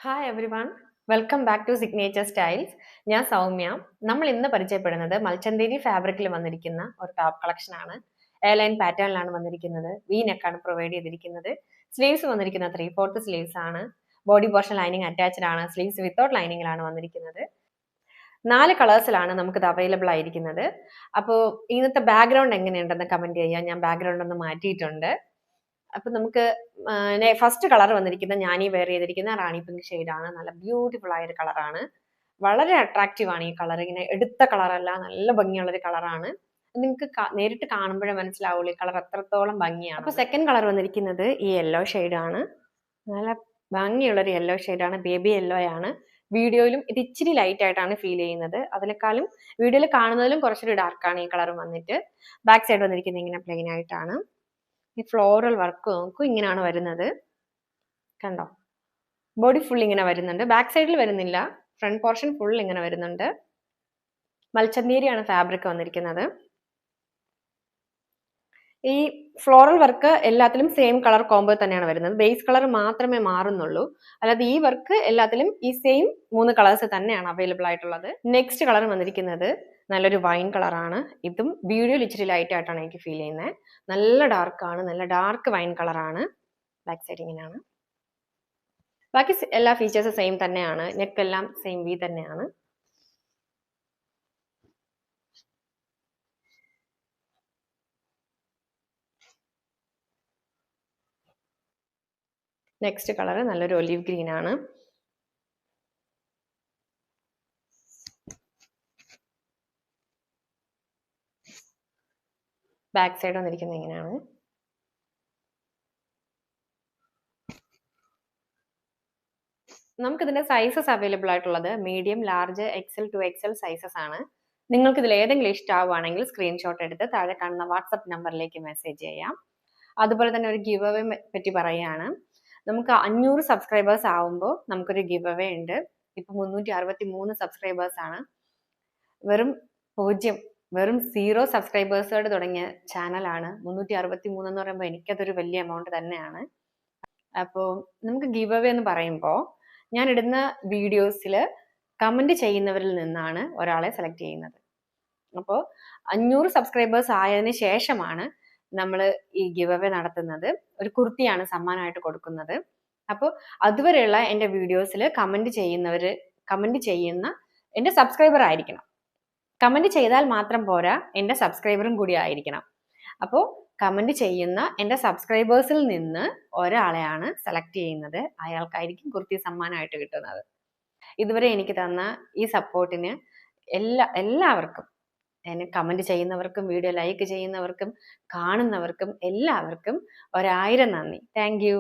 Hi everyone, welcome back to signature styles. ഞാൻ സൗമ്യ. നമ്മൾ ഇന്ന് പരിചയപ്പെടുന്നത് മൽച്ചന്തേരി ഫാബ്രിക്കിൽ വന്നിരിക്കുന്ന ഒരു ടോപ്പ് കളക്ഷൻ ആണ്. എയർലൈൻ പാറ്റേണിലാണ് വന്നിരിക്കുന്നത്. വി നെക്കാണ് പ്രൊവൈഡ് ചെയ്തിരിക്കുന്നത്. സ്ലീവ്സ് വന്നിരിക്കുന്ന 3/4 സ്ലീവ്സ് ആണ്. ബോഡി പോർഷൻ ലൈനിങ് അറ്റാച്ച്ഡ് ആണ്. സ്ലീവ്സ് വിത്തൗട്ട് ലൈനിങ്ങിലാണ് വന്നിരിക്കുന്നത്. 4 കളേഴ്സിലാണ് നമുക്കിത് അവൈലബിൾ ആയിരിക്കുന്നത്. അപ്പോൾ ഇന്നത്തെ ബാക്ക്ഗ്രൗണ്ട് എങ്ങനെയുണ്ടെന്ന് കമന്റ് ചെയ്യാം. ഞാൻ ബാക്ക്ഗ്രൗണ്ട് ഒന്ന് മാറ്റിയിട്ടുണ്ട്. അപ്പൊ നമുക്ക് ഫസ്റ്റ് കളർ വന്നിരിക്കുന്നത് ഞാൻ ഈ വെയർ ചെയ്തിരിക്കുന്ന റാണി പിങ്ക് ഷെയ്ഡാണ്. നല്ല ബ്യൂട്ടിഫുൾ ആയ ഒരു കളറാണ്. വളരെ അട്രാക്റ്റീവ് ആണ് ഈ കളർ. ഇങ്ങനെ എടുത്ത കളറല്ല, നല്ല ഭംഗിയുള്ള ഒരു കളറാണ്. നിങ്ങൾക്ക് നേരിട്ട് കാണുമ്പോഴേ മനസ്സിലാവുള്ളൂ ഈ കളർ എത്രത്തോളം ഭംഗിയാണ്. അപ്പൊ സെക്കൻഡ് കളർ വന്നിരിക്കുന്നത് ഈ യെല്ലോ ഷെയ്ഡാണ്. നല്ല ഭംഗിയുള്ള ഒരു യെല്ലോ ഷെയ്ഡാണ്. ബേബി യെല്ലോ ആണ്. വീഡിയോയിലും ഇത് ഇച്ചിരി ലൈറ്റ് ആയിട്ടാണ് ഫീൽ ചെയ്യുന്നത്. അതിനേക്കാളും വീഡിയോയിൽ കാണുന്നതിലും കുറച്ചൊരു ഡാർക്കാണ് ഈ കളർ വന്നിട്ട്. ബാക്ക് സൈഡ് വന്നിരിക്കുന്നത് ഇങ്ങനെ പ്ലെയിൻ ആയിട്ടാണ്. ഈ ഫ്ലോറൽ വർക്ക് നോക്കൂ, ഇങ്ങനെയാണ് വരുന്നത്. കണ്ടോ, ബോഡി ഫുൾ ഇങ്ങനെ വരുന്നുണ്ട്. ബാക്ക് സൈഡിൽ വരുന്നില്ല, ഫ്രണ്ട് പോർഷൻ ഫുൾ ഇങ്ങനെ വരുന്നുണ്ട്. മൽച്ചന്തേരിയാണ് ഫാബ്രിക് വന്നിരിക്കുന്നത്. ഈ ഫ്ലോറൽ വർക്ക് എല്ലാത്തിലും സെയിം കളർ കോംബോ തന്നെയാണ് വരുന്നത്. ബേസ് കളർ മാത്രമേ മാറുന്നുള്ളൂ. അല്ലാതെ ഈ വർക്ക് എല്ലാത്തിലും ഈ സെയിം 3 കളേഴ്സ് തന്നെയാണ് അവൈലബിൾ ആയിട്ടുള്ളത്. നെക്സ്റ്റ് കളർ വന്നിരിക്കുന്നത് നല്ലൊരു വൈൻ കളറാണ്. ഇതും വീഡിയോയിൽ ഇച്ചിരി ലൈറ്റ് ആയിട്ടാണ് എനിക്ക് ഫീൽ ചെയ്യുന്നത്. നല്ല ഡാർക്കാണ്, നല്ല ഡാർക്ക് വൈൻ കളറാണ്. ബാക്ക് സൈഡ് ഇങ്ങനെയാണ്. ബാക്കി എല്ലാ ഫീച്ചേഴ്സും സെയിം തന്നെയാണ്. നെക്ക് എല്ലാം സെയിം വി തന്നെയാണ്. നെക്സ്റ്റ് കളർ നല്ലൊരു ഒലിവ് ഗ്രീൻ ആണ്. ബാക്ക് സൈഡ് വന്നിരിക്കുന്നത് ഇങ്ങനെയാണ്. നമുക്ക് ഇതിന്റെ സൈസസ് അവൈലബിൾ ആയിട്ടുള്ളത് medium, large, XL, 2XL sizes ആണ്. നിങ്ങൾക്ക് ഇതിൽ ഏതെങ്കിലും ഇഷ്ടമാവുകയാണെങ്കിൽ സ്ക്രീൻഷോട്ട് എടുത്ത് താഴെ കാണുന്ന വാട്സപ്പ് നമ്പറിലേക്ക് മെസ്സേജ് ചെയ്യാം. അതുപോലെ തന്നെ ഒരു ഗിവ് അവേ പറ്റി പറയുകയാണ്. നമുക്ക് 500 സബ്സ്ക്രൈബേഴ്സ് ആവുമ്പോൾ നമുക്കൊരു ഗിവ് അവേ ഉണ്ട്. ഇപ്പൊ 363 സബ്സ്ക്രൈബേഴ്സ് ആണ്. വെറും 0 സബ്സ്ക്രൈബേഴ്സോട് തുടങ്ങിയ ചാനലാണ്. 363 എന്ന് പറയുമ്പോൾ എനിക്കതൊരു വലിയ എമൗണ്ട് തന്നെയാണ്. അപ്പോൾ നമുക്ക് ഗിവ് അവേ എന്ന് പറയുമ്പോൾ ഞാൻ ഇടുന്ന വീഡിയോസിൽ കമന്റ് ചെയ്യുന്നവരിൽ നിന്നാണ് ഒരാളെ സെലക്ട് ചെയ്യുന്നത്. അപ്പോൾ 500 സബ്സ്ക്രൈബേഴ്സ് ആയതിനു ശേഷമാണ് നമ്മൾ ഈ ഗിവ് അവേ നടത്തുന്നത്. ഒരു കുർത്തിയാണ് സമ്മാനമായിട്ട് കൊടുക്കുന്നത്. അപ്പോൾ അതുവരെയുള്ള എൻ്റെ വീഡിയോസിൽ കമന്റ് ചെയ്യുന്ന എൻ്റെ സബ്സ്ക്രൈബർ ആയിരിക്കണം. കമന്റ് ചെയ്താൽ മാത്രം പോരാ, എൻ്റെ സബ്സ്ക്രൈബറും കൂടി ആയിരിക്കണം. അപ്പോൾ കമന്റ് ചെയ്യുന്ന എൻ്റെ സബ്സ്ക്രൈബേഴ്സിൽ നിന്ന് ഒരാളെയാണ് സെലക്ട് ചെയ്യുന്നത്. അയാൾക്കായിരിക്കും കുർത്തി സമ്മാനമായിട്ട് കിട്ടുന്നത്. ഇതുവരെ എനിക്ക് തന്ന ഈ സപ്പോർട്ടിന് എല്ലാവർക്കും, എന്നെ കമന്റ് ചെയ്യുന്നവർക്കും വീഡിയോ ലൈക്ക് ചെയ്യുന്നവർക്കും കാണുന്നവർക്കും എല്ലാവർക്കും 1000 നന്ദി. Thank you.